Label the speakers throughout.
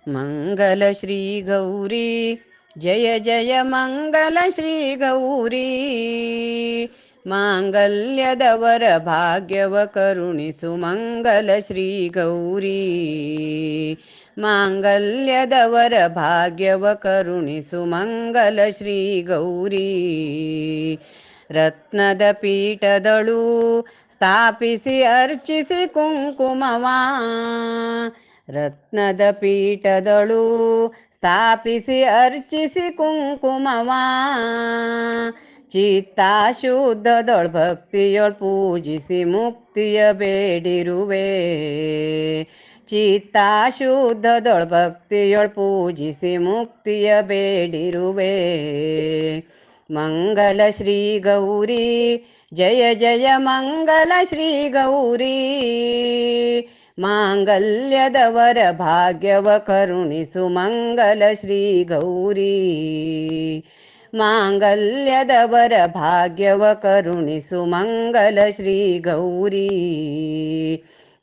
Speaker 1: ಮಂಗಲ ಶ್ರೀ ಗೌರಿ ಜಯ ಜಯ ಮಂಗಲ ಶ್ರೀ ಗೌರಿ ಮಾಂಗಲ್ಯದವರ ಭಾಗ್ಯವ ಕರುಣಿಸು ಮಂಗಲ ಶ್ರೀ ಗೌರಿ ಮಾಂಗಲ್ಯದವರ ಭಾಗ್ಯವ ಕರುಣಿಸು ಮಂಗಲ ಶ್ರೀ ಗೌರಿ ರತ್ನದ ಪೀಠದಳು ಸ್ಥಾಪಿಸಿ ಅರ್ಚಿಸಿ ಕುಂಕುಮವಾ ರತ್ನದ ಪೀಠದಳು ಸ್ಥಾಪಿಸಿ ಅರ್ಚಿಸಿ ಕುಂಕುಮವಾ ಚಿತ್ತ ಶುದ್ಧದೊಳ್ ಭಕ್ತಿಯೊಳ್ ಪೂಜಿಸಿ ಮುಕ್ತಿಯ ಬೇಡಿರುವೆ ಚಿತ್ತ ಶುದ್ಧದೊಳ್ ಭಕ್ತಿಯೊಳ್ ಪೂಜಿಸಿ ಮುಕ್ತಿಯ ಬೇಡಿರುವೆ ಮಂಗಲ ಶ್ರೀ ಗೌರಿ ಜಯ ಜಯ ಮಂಗಲ ಶ್ರೀ ಗೌರಿ ಮಾಂಗಲ್ಯದವರ ಭಾಗ್ಯವ ಕರುಣಿಸು ಮಂಗಲ ಶ್ರೀ ಗೌರಿ ಮಾಂಗಲ್ಯದವರ ಭಾಗ್ಯವ ಕರುಣಿಸು ಮಂಗಲ ಶ್ರೀ ಗೌರಿ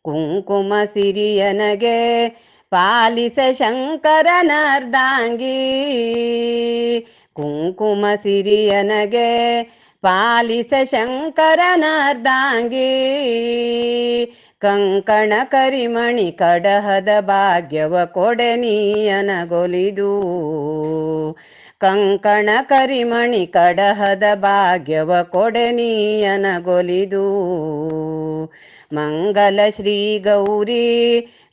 Speaker 1: ಕುಂಕುಮ ಸಿರಿಯನಗೆ ಪಾಲಿಸ ಶಂಕರನರ್ಧಾಂಗಿ ಕುಂಕುಮ ಸಿರಿಯನಗೆ ಪಾಲಿಸ ಶಂಕರನರ್ಧಾಂಗಿ ಕಂಕಣ ಕರಿಮಣಿ ಕಡಹದ ಭಾಗ್ಯವ ಕೊಡೆ ನೀಯನಗೊಲಿದು ಕಂಕಣ ಕರಿಮಣಿ ಕಡಹದ ಭಾಗ್ಯವ ಕೊಡೆ ನೀಯನಗೊಲಿದು ಮಂಗಲ ಶ್ರೀ ಗೌರಿ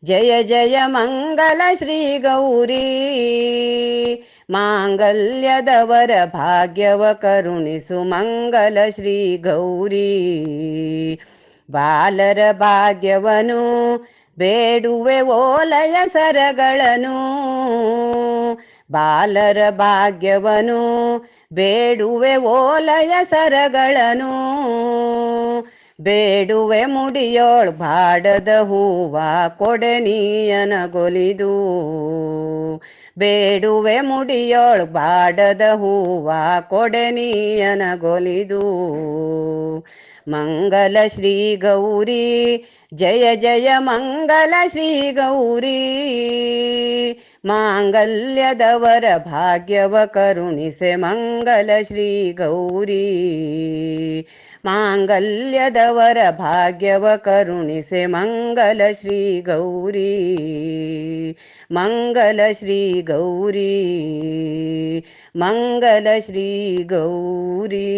Speaker 1: ಜಯ ಜಯ ಮಂಗಲ ಶ್ರೀ ಗೌರಿ ಮಾಂಗಲ್ಯದವರ ಭಾಗ್ಯವ ಕರುಣಿಸು ಮಂಗಲ ಶ್ರೀ ಗೌರಿ ಬಾಲರ ಭಾಗ್ಯವನು ಬೇಡುವೆ ಓಲಯ ಸರಗಳನ್ನು ಬಾಲರ ಭಾಗ್ಯವನು ಬೇಡುವೆ ಓಲಯ ಸರಗಳನ್ನು ಬೇಡುವೆ ಮುಡಿಯೋಳ್ ಬಾಡದ ಹೂವ ಕೊಡೆ ನೀಯನಗೊಲಿದು ಬೇಡುವೆ ಮುಡಿಯೋಳ್ ಬಾಡದ ಹೂವ ಕೊಡೆ ನೀಯನಗೊಲಿದು ಮಂಗಲ ಶ್ರೀ ಗೌರಿ ಜಯ ಜಯ ಮಂಗಲ ಶ್ರೀ ಗೌರಿ ಮಾಂಗಲ್ಯದವರ ಭಾಗ್ಯವ ಕರುಣಿಸೆ ಮಂಗಲ ಶ್ರೀ ಗೌರಿ ಮಾಂಗಲ್ಯದವರ ಭಾಗ್ಯವ ಕರುಣಿಸೆ ಮಂಗಲ ಶ್ರೀ ಗೌರಿ ಮಂಗಲ ಶ್ರೀ ಗೌರಿ ಮಂಗಲ ಶ್ರೀ ಗೌರಿ